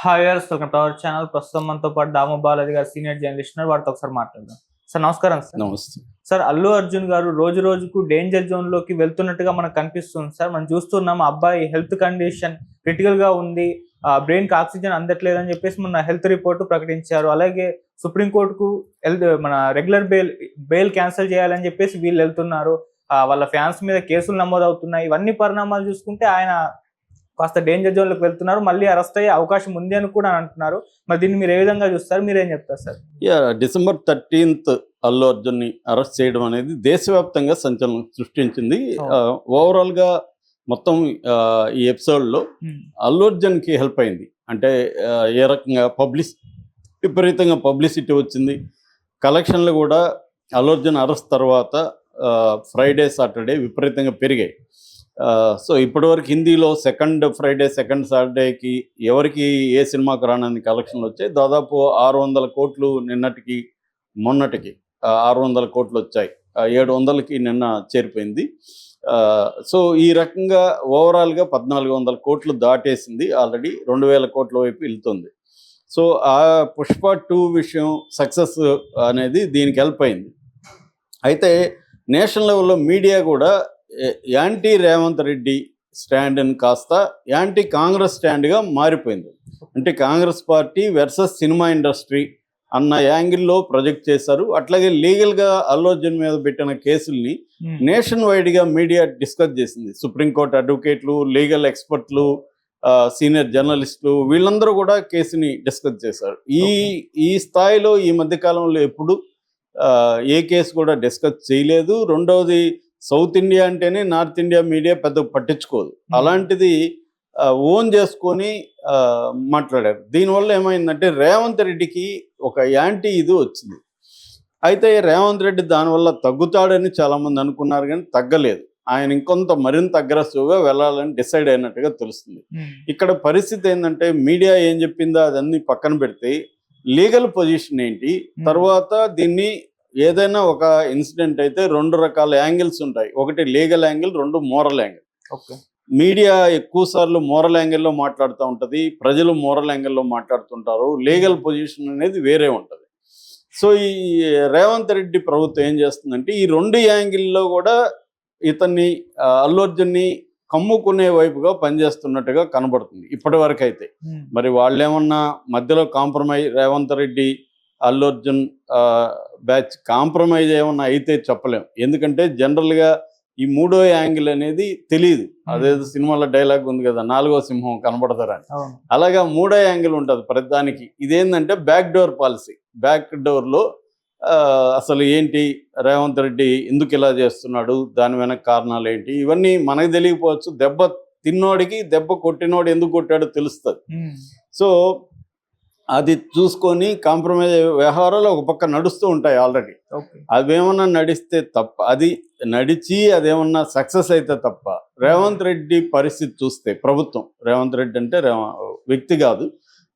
హాయర్స్ welcome to our channel. ప్రస్తుతం మనతో పాటు దాము బాలాజీ గారు సీనియర్ జర్నలిస్ట్ ఉన్నారు. వారితో ఒకసారి మాట్లాడదాం. సార్ నమస్కారం. సార్ నమస్తే సార్, అల్లు అర్జున్ గారు రోజు రోజుకు డేంజర్ జోన్ లోకి వెళ్తున్నట్టుగా మనకు కనిపిస్తుంది. సార్ మనం చూస్తున్నాం, అబ్బాయి హెల్త్ కండిషన్ క్రిటికల్ గా ఉంది, బ్రెయిన్ కి ఆక్సిజన్ అందట్లేదని చెప్పేసి మన హెల్త్ రిపోర్ట్ ప్రకటించారు. అలాగే సుప్రీంకోర్టుకు మన రెగ్యులర్ బెయిల్ క్యాన్సిల్ చేయాలని చెప్పేసి వీళ్ళు వెళ్తున్నారు. వాళ్ళ ఫ్యాన్స్ మీద కేసులు నమోదవుతున్నాయి. ఇవన్నీ పరిణామాలు చూసుకుంటే ఆయన కాస్త డేంజర్ జోన్ లోకి వెళ్తున్నారు, మళ్ళీ అరెస్ట్ అయ్యే అవకాశం ఉంది అని కూడా అంటున్నారు. మరి దీన్ని మీరు ఏ విధంగా చూస్తారు, మీరేం చెప్తారు sir? December 13th Allu Arjun ని అరెస్ట్ చేయడం అనేది దేశవ్యాప్తంగా సంచలనం సృష్టించింది. ఓవరాల్ గా మొత్తం ఈ ఎపిసోడ్ లో అల్లు అర్జున్ కి హెల్ప్ అయింది. అంటే ఏ రకంగా విపరీతంగా పబ్లిసిటీ వచ్చింది. కలెక్షన్లు కూడా అల్లు అర్జున్ అరెస్ట్ తర్వాత ఫ్రైడే సాటర్డే విపరీతంగా పెరిగాయి. సో ఇప్పటివరకు హిందీలో సెకండ్ ఫ్రైడే సెకండ్ సాటర్డేకి ఎవరికి ఏ సినిమాకు రానని కలెక్షన్లు వచ్చాయి. దాదాపు 600 కోట్లు నిన్నటికి మొన్నటికి 600 కోట్లు వచ్చాయి. 700కి నిన్న చేరిపోయింది. సో ఈ రకంగా ఓవరాల్గా 1400 కోట్లు దాటేసింది. ఆల్రెడీ 2000 కోట్ల వైపు వెళ్తుంది. సో ఆ పుష్ప 2 విషయం సక్సెస్ అనేది దీనికి హెల్ప్ అయింది. అయితే నేషనల్ లెవెల్లో మీడియా కూడా యాంటీ రేవంత్ రెడ్డి స్టాండ్ని కాస్త యాంటీ కాంగ్రెస్ స్టాండ్గా మారిపోయింది. అంటే Congress party versus cinema industry అన్న యాంగిల్లో ప్రొజెక్ట్ చేశారు. అట్లాగే లీగల్గా అల్లు అర్జున్ మీద పెట్టిన కేసుల్ని నేషన్ వైడ్గా మీడియా డిస్కస్ చేసింది. సుప్రీంకోర్టు అడ్వకేట్లు, లీగల్ ఎక్స్పర్ట్లు, సీనియర్ జర్నలిస్టులు వీళ్ళందరూ కూడా కేసుని డిస్కస్ చేశారు. ఈ స్థాయిలో ఈ మధ్యకాలంలో ఎప్పుడు ఏ కేసు కూడా డిస్కస్ చేయలేదు. రెండవది, సౌత్ ఇండియా అంటేనే నార్త్ ఇండియా మీడియా పెద్ద పట్టించుకోదు. అలాంటిది ఓన్ చేసుకొని మాట్లాడారు. దీనివల్ల ఏమైందంటే రేవంత్ రెడ్డికి ఒక యాంటీ ఇది వచ్చింది. అయితే రేవంత్ రెడ్డి దానివల్ల తగ్గుతాడని చాలామంది అనుకున్నారు, కానీ తగ్గలేదు. ఆయన ఇంకొంత మరింత అగ్రెసివ్గా వెళ్ళాలని డిసైడ్ అయినట్టుగా తెలుస్తుంది. ఇక్కడ పరిస్థితి ఏంటంటే మీడియా ఏం చెప్పిందో అదన్నీ పక్కన పెడితే లీగల్ పొజిషన్ ఏంటి, తర్వాత దీన్ని ఏదైనా ఒక ఇన్సిడెంట్ అయితే 2 రకాల యాంగిల్స్ ఉంటాయి. ఒకటి legal angle, 2 moral angle. Media ఎక్కువ సార్లు మోరల్ యాంగిల్లో మాట్లాడుతూ ఉంటుంది, ప్రజలు మోరల్ యాంగిల్లో మాట్లాడుతుంటారు. లీగల్ పొజిషన్ అనేది వేరే ఉంటుంది. సో ఈ రేవంత్ రెడ్డి ప్రభుత్వం ఏం చేస్తుందంటే ఈ 2 యాంగిల్లో కూడా ఇతన్ని అల్లు అర్జున్ని కమ్ముకునే వైపుగా పనిచేస్తున్నట్టుగా కనబడుతుంది ఇప్పటి వరకు అయితే. మరి వాళ్ళేమన్నా మధ్యలో compromise, Revanth Reddy Allu Arjun batch compromise ఏమన్నా అయితే చెప్పలేం. ఎందుకంటే జనరల్గా ఈ 3వ యాంగిల్ అనేది తెలియదు. అదేదో సినిమాలో డైలాగ్ ఉంది కదా, 4వ సింహం కనబడతారని. అలాగా 3వ యాంగిల్ ఉంటుంది ప్రతిదానికి. ఇదేంటంటే బ్యాక్ డోర్ పాలసీ. బ్యాక్ డోర్లో అసలు ఏంటి, రేవంత్ రెడ్డి ఎందుకు ఇలా చేస్తున్నాడు, దాని వెనక కారణాలు ఏంటి, ఇవన్నీ మనకు తెలియకపోవచ్చు. దెబ్బ తిన్నోడికి దెబ్బ కొట్టినోడు ఎందుకు కొట్టాడో తెలుస్తుంది. సో అది చూసుకొని కాంప్రమైజ్ వ్యవహారాలు ఒక పక్క నడుస్తూ ఉంటాయి ఆల్రెడీ. అవేమన్నా నడిస్తే తప్ప, అది నడిచి అదేమన్నా సక్సెస్ అయితే తప్ప రేవంత్ రెడ్డి పరిస్థితి చూస్తే, ప్రభుత్వం, రేవంత్ రెడ్డి అంటే వ్యక్తి కాదు,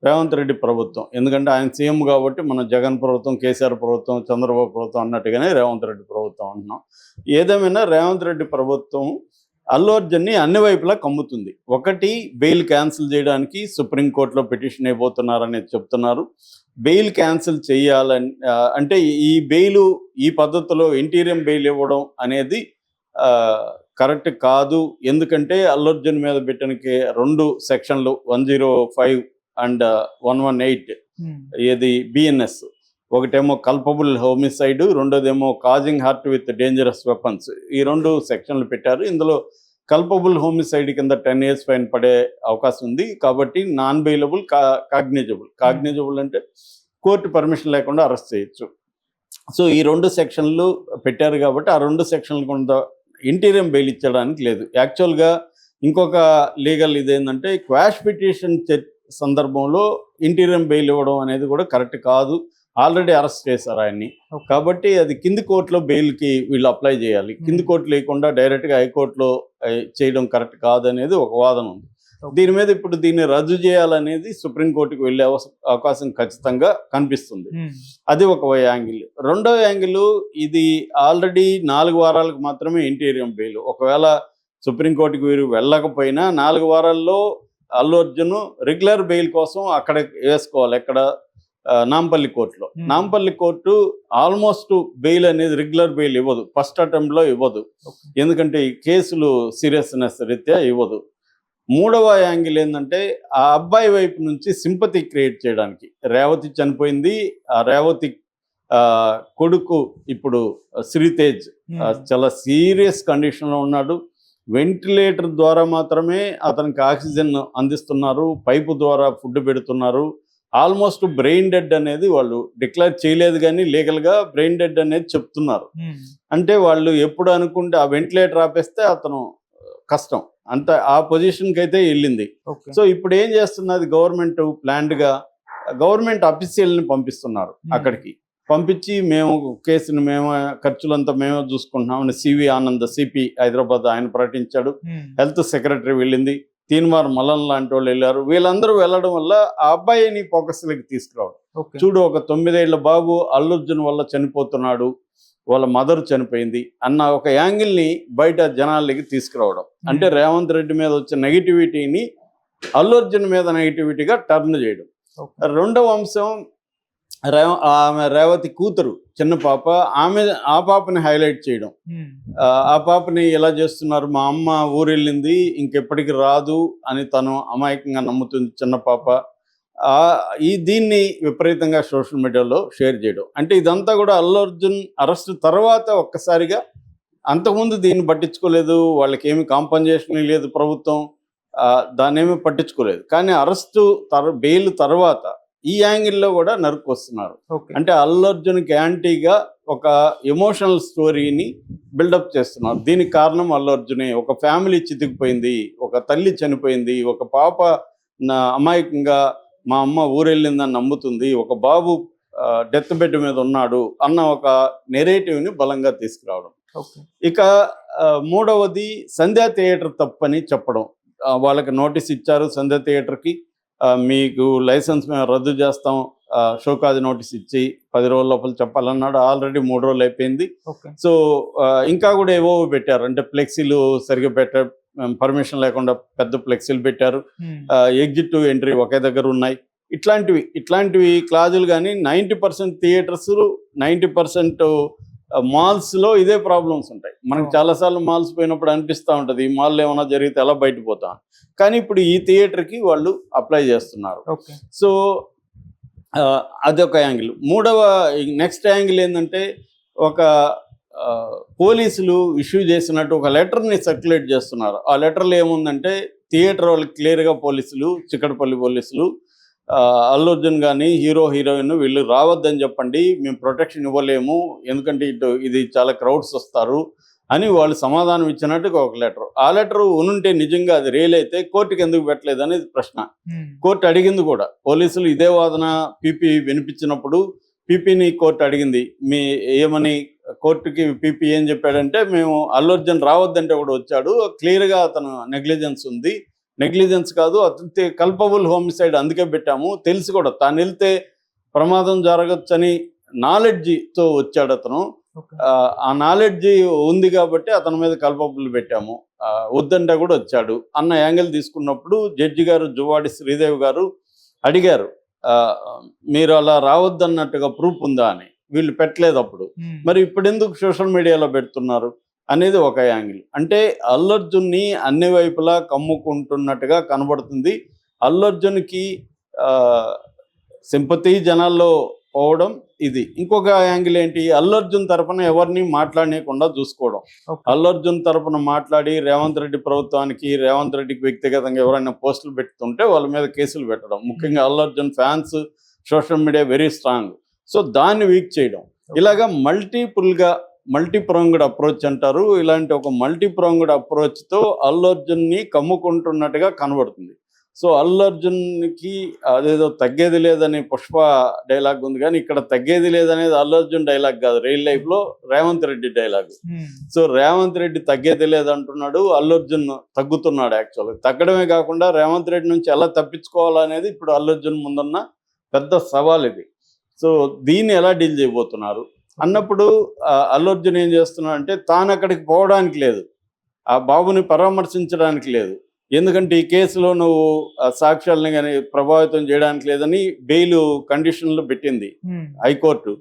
రేవంత్ రెడ్డి ప్రభుత్వం, ఎందుకంటే ఆయన సీఎం కాబట్టి మనం జగన్ ప్రభుత్వం, కేసీఆర్ ప్రభుత్వం, చంద్రబాబు ప్రభుత్వం అన్నట్టుగానే రేవంత్ రెడ్డి ప్రభుత్వం అంటున్నాం. ఏదేమైనా రేవంత్ రెడ్డి ప్రభుత్వం అల్లు అర్జున్ని అన్ని వైపులా కమ్ముతుంది. ఒకటి, బెయిల్ క్యాన్సిల్ చేయడానికి సుప్రీంకోర్టులో పిటిషన్ అయిపోతున్నారనేది చెప్తున్నారు. బెయిల్ క్యాన్సిల్ చేయాలని అంటే ఈ బెయిల్ ఈ పద్ధతిలో ఇంటీరియం బెయిల్ ఇవ్వడం అనేది కరెక్ట్ కాదు. ఎందుకంటే అల్లు అర్జున్ మీద పెట్టిన 2 సెక్షన్లు 105 అండ్ 118 ఏది బిఎన్ఎస్, ఒకటేమో కల్పబుల్ హోమిసైడ్, రెండోదేమో causing hurt with dangerous weapons. ఈ 2 సెక్షన్లు పెట్టారు. ఇందులో కల్పబుల్ హోమిసైడ్ కింద 10 years ఫైన్ పడే అవకాశం ఉంది. కాబట్టి నాన్ బెయిలబుల్, కాగ్నిజబుల్ అంటే కోర్టు పర్మిషన్ లేకుండా అరెస్ట్ చేయొచ్చు. సో ఈ 2 సెక్షన్లు పెట్టారు కాబట్టి ఆ 2 సెక్షన్లు కొంత ఇంటీరియం బెయిల్ ఇచ్చడానికి లేదు. యాక్చువల్గా ఇంకొక లీగల్ ఇదేంటంటే క్వాష్ పిటిషన్ సందర్భంలో ఇంటీరియం బెయిల్ ఇవ్వడం అనేది కూడా కరెక్ట్ కాదు. ఆల్రెడీ అరెస్ట్ చేశారు ఆయన్ని. కాబట్టి అది కింది కోర్టులో బెయిల్కి వీళ్ళు అప్లై చేయాలి. కింది కోర్టు లేకుండా డైరెక్ట్గా హైకోర్టులో చేయడం కరెక్ట్ కాదనేది ఒక వాదన ఉంది. దీని మీద ఇప్పుడు దీన్ని రద్దు చేయాలనేది సుప్రీంకోర్టుకు వెళ్ళే అవకాశం ఖచ్చితంగా కనిపిస్తుంది. అది ఒక యాంగిల్. రెండో యాంగిల్, ఇది ఆల్రెడీ 4 వారాలకు మాత్రమే ఇంటీరియం బెయిల్. ఒకవేళ సుప్రీంకోర్టుకు వీరు వెళ్ళకపోయినా 4 వారాల్లో అల్లు అర్జున్ రెగ్యులర్ బెయిల్ కోసం అక్కడ వేసుకోవాలి, ఎక్కడ నాంపల్లి కోర్టులో. నాంపల్లి కోర్టు ఆల్మోస్ట్ బెయిల్ అనేది రెగ్యులర్ బెయిల్ ఇవ్వదు, ఫస్ట్ అటెంప్ట్ లో ఇవ్వదు, ఎందుకంటే ఈ కేసులు సీరియస్నెస్ రీత్యా ఇవ్వదు. మూడవ యాంగిల్ ఏంటంటే ఆ అబ్బాయి వైపు నుంచి సింపతి క్రియేట్ చేయడానికి. రేవతి చనిపోయింది, ఆ రేవతి కొడుకు ఇప్పుడు శ్రీతేజ్ చాలా సీరియస్ కండిషన్లో ఉన్నాడు. వెంటిలేటర్ ద్వారా మాత్రమే అతనికి ఆక్సిజన్ అందిస్తున్నారు, పైపు ద్వారా ఫుడ్ పెడుతున్నారు. ఆల్మోస్ట్ బ్రెయిన్ డెడ్ అనేది వాళ్ళు డిక్లేర్ చేయలేదు, కానీ లీగల్గా బ్రెయిన్ డెడ్ అనేది చెప్తున్నారు. అంటే వాళ్ళు ఎప్పుడు అనుకుంటే ఆ వెంటిలేటర్ ఆపేస్తే అతను కష్టం, అంత ఆ పొజిషన్కి అయితే వెళ్ళింది. సో ఇప్పుడు ఏం చేస్తున్నది గవర్నమెంట్, ప్లాన్డ్గా గవర్నమెంట్ అఫీషియల్ని పంపిస్తున్నారు అక్కడికి. పంపించి మేము కేసుని ఖర్చులంతా మేమే చూసుకుంటున్నామని సివి ఆనంద్ సిపి హైదరాబాద్ ఆయన ప్రకటించాడు. హెల్త్ సెక్రటరీ వెళ్ళింది, తీన్మార్ మలన్ లాంటి వాళ్ళు వెళ్ళారు. వీళ్ళందరూ వెళ్ళడం వల్ల ఆ అబ్బాయిని ఫోకస్లోకి తీసుకురావడం. చూడు, ఒక 9 ఏళ్ల బాబు అల్లు అర్జున్ వల్ల చనిపోతున్నాడు, వాళ్ళ మదర్ చనిపోయింది అన్న ఒక యాంగిల్ని బయట జనాలకి తీసుకురావడం. అంటే రేవంత్ రెడ్డి మీద వచ్చే నెగిటివిటీని అల్లు అర్జున్ మీద నెగిటివిటీగా టర్న్ చేయడం. రెండవ అంశం, ఆమె రేవతి కూతురు చిన్న పాప, ఆ పాపని హైలైట్ చేయడం. ఆ పాపని ఎలా చేస్తున్నారు, మా అమ్మ ఊరెళ్ళింది ఇంకెప్పటికి రాదు అని తను అమాయకంగా నమ్ముతుంది చిన్న పాప. దీన్ని విపరీతంగా సోషల్ మీడియాలో షేర్ చేయడం. అంటే ఇదంతా కూడా అల్లు అర్జున్ అరెస్ట్ తర్వాత ఒక్కసారిగా, అంతకుముందు దీన్ని పట్టించుకోలేదు, వాళ్ళకి ఏమి కాంపన్సేషన్ లేదు ప్రభుత్వం, దాన్ని ఏమీ పట్టించుకోలేదు. కానీ అరెస్టు బెయిల్ తర్వాత ఈ యాంగిల్లో కూడా నరుక్కొస్తున్నారు. అంటే అల్లు అర్జున్కి యాంటీగా ఒక ఎమోషనల్ స్టోరీని బిల్డప్ చేస్తున్నారు. దీనికి కారణం అల్లు అర్జునే. ఒక ఫ్యామిలీ చితికిపోయింది, ఒక తల్లి చనిపోయింది, ఒక పాప అమాయకంగా మా అమ్మ ఊరెళ్ళిందని నమ్ముతుంది, ఒక బాబు డెత్ బెడ్ మీద ఉన్నాడు అన్న ఒక నెరేటివ్ని బలంగా తీసుకురావడం. ఇక మూడవది సంధ్యా థియేటర్ తప్పని చెప్పడం. వాళ్ళకి నోటీస్ ఇచ్చారు సంధ్యా థియేటర్కి, మీకు లైసెన్స్ మేము రద్దు చేస్తాం, షోకాజ్ నోటీస్ ఇచ్చి 10 రోజుల లోపల చెప్పాలన్నాడు. ఆల్రెడీ 3 రోజులు అయిపోయింది. సో ఇంకా కూడా ఏవో పెట్టారు, అంటే ఫ్లెక్సీలు సరిగ్గా పెట్టారు, పర్మిషన్ లేకుండా పెద్ద ఫ్లెక్సీలు పెట్టారు, ఎగ్జిట్ ఎంట్రీ ఒకే దగ్గర ఉన్నాయి. ఇట్లాంటివి క్లాజులు. కానీ 90% థియేటర్స్, 90% మాల్స్లో ఇదే ప్రాబ్లమ్స్ ఉంటాయి. మనకు చాలాసార్లు మాల్స్ పోయినప్పుడు అనిపిస్తూ ఉంటుంది, ఈ మాల్లో ఏమైనా జరిగితే ఎలా బయటపోతాం. కానీ ఇప్పుడు ఈ థియేటర్కి వాళ్ళు అప్లై చేస్తున్నారు. సో అదొక యాంగిల్. నెక్స్ట్ యాంగిల్ ఏంటంటే, ఒక పోలీసులు ఇష్యూ చేసినట్టు ఒక లెటర్ని సర్క్యులేట్ చేస్తున్నారు. ఆ లెటర్లో ఏముందంటే, థియేటర్ వాళ్ళకి క్లియర్గా పోలీసులు, చిక్కడపల్లి పోలీసులు అల్లు అర్జున్ కానీ హీరో హీరోయిన్ వీళ్ళు రావద్దని చెప్పండి, మేము ప్రొటెక్షన్ ఇవ్వలేము, ఎందుకంటే ఇది చాలా క్రౌడ్స్ వస్తారు అని వాళ్ళు సమాధానం ఇచ్చినట్టుగా ఒక లెటర్. ఆ లెటర్ ఉనుంటే నిజంగా అది రియల్ అయితే కోర్టుకి ఎందుకు పెట్టలేదు అనేది ప్రశ్న. కోర్టు అడిగింది కూడా. పోలీసులు ఇదే వాదన పీపీ వినిపించినప్పుడు పీపీని కోర్టు అడిగింది, ఏమని కోర్టుకి పీపీ ఏం చెప్పాడంటే, మేము అల్లు అర్జున్ రావద్దంటే కూడా వచ్చాడు, క్లియర్గా అతను నెగ్లిజెన్స్ ఉంది, నెగ్లిజెన్స్ కాదు అతను కల్పబుల్ హోమిసైడ్ అందుకే పెట్టాము, తెలిసి కూడా తాను వెళ్తే ప్రమాదం జరగచ్చని నాలెడ్జితో వచ్చాడు అతను, ఆ నాలెడ్జి ఉంది కాబట్టి అతని మీద కల్పబుల్ పెట్టాము, వద్దంటే కూడా వచ్చాడు అన్న యాంగిల్ తీసుకున్నప్పుడు జడ్జి గారు జువాడి శ్రీదేవి గారు అడిగారు, మీరు అలా రావద్దన్నట్టుగా ప్రూఫ్ ఉందా అని. వీళ్ళు పెట్టలేదు అప్పుడు, మరి ఇప్పుడు ఎందుకు సోషల్ మీడియాలో పెడుతున్నారు అనేది ఒక యాంగిల్. అంటే అల్లు అర్జున్ని అన్ని వైపులా కమ్ముకుంటున్నట్టుగా కనబడుతుంది. అల్లు అర్జున్కి సింపతి జనాల్లో పోవడం ఇది. ఇంకొక యాంగిల్ ఏంటి, అల్లు అర్జున్ తరఫున ఎవరిని మాట్లాడనీయకుండా చూసుకోవడం. అల్లు అర్జున్ తరఫున మాట్లాడి రేవంత్ రెడ్డి ప్రభుత్వానికి, రేవంత్ రెడ్డికి వ్యక్తిగతంగా ఎవరైనా పోస్టులు పెడుతుంటే వాళ్ళ మీద కేసులు పెట్టడం. ముఖ్యంగా Allu Arjun fans social media very strong. So దాన్ని వీక్ చేయడం. ఇలాగా మల్టీప్రాంగ్డ్ అప్రోచ్ అంటారు. ఇలాంటి ఒక మల్టీప్రాంగ్డ్ అప్రోచ్తో అల్లు అర్జున్ని కమ్ముకుంటున్నట్టుగా కనబడుతుంది. సో అల్లు అర్జున్కి అదేదో తగ్గేది లేదని పుష్ప డైలాగ్ ఉంది, కానీ ఇక్కడ తగ్గేది లేదనేది అల్లు అర్జున్ డైలాగ్ కాదు, రియల్ లైఫ్లో రేవంత్ రెడ్డి డైలాగ్. సో రేవంత్ రెడ్డి తగ్గేది లేదంటున్నాడు, అల్లు అర్జున్ తగ్గుతున్నాడు. యాక్చువల్గా తగ్గడమే కాకుండా రేవంత్ రెడ్డి నుంచి ఎలా తప్పించుకోవాలనేది ఇప్పుడు అల్లు అర్జున్ ముందున్న పెద్ద సవాల్ ఇది. సో దీన్ని ఎలా డీల్ చేయబోతున్నారు అన్నప్పుడు అల్లు అర్జున్ ఏం చేస్తున్నాడు అంటే, తాను అక్కడికి పోవడానికి లేదు, ఆ బాబుని పరామర్శించడానికి లేదు, ఎందుకంటే ఈ కేసులో నువ్వు సాక్ష్యాలను కానీ ప్రభావితం చేయడానికి లేదని బెయిల్ కండిషన్లు పెట్టింది హైకోర్టు.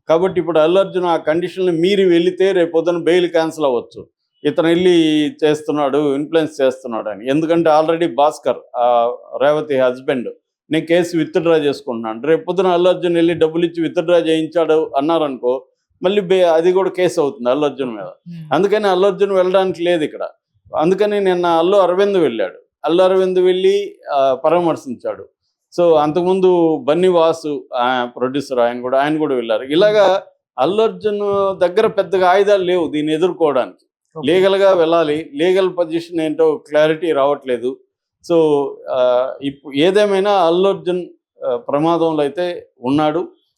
కాబట్టి ఇప్పుడు అల్లు అర్జున్ ఆ కండిషన్లు మీరి వెళితే రేపు పొద్దున బెయిల్ క్యాన్సిల్ అవ్వచ్చు, ఇతను వెళ్ళి చేస్తున్నాడు, ఇన్ఫ్లుయెన్స్ చేస్తున్నాడు అని. ఎందుకంటే ఆల్రెడీ భాస్కర్ రేవతి హస్బెండ్ నేను కేసు విత్డ్రా చేసుకుంటున్నాను, రేపు పొద్దున అల్లు అర్జున్ వెళ్ళి డబ్బులు ఇచ్చి విత్డ్రా చేయించాడు అన్నారనుకో మళ్ళీ అది కూడా కేసు అవుతుంది అల్లు అర్జున్ మీద. అందుకని అల్లు అర్జున్ వెళ్ళడానికి లేదు ఇక్కడ. అందుకని నిన్న అల్లు అరవింద్ వెళ్ళాడు. అల్లు అరవింద్ వెళ్ళి పరామర్శించాడు. సో అంతకుముందు బన్నీ వాసు ప్రొడ్యూసర్ ఆయన కూడా వెళ్ళారు. ఇలాగా అల్లు అర్జున్ దగ్గర పెద్దగా ఆయుధాలు లేవు దీన్ని ఎదుర్కోవడానికి. లీగల్గా వెళ్ళాలి, లీగల్ పొజిషన్ ఏంటో క్లారిటీ రావట్లేదు. సో ఇప్పుడు ఏదేమైనా అల్లు అర్జున్ ప్రమాదంలో అయితే ఉన్నాడు.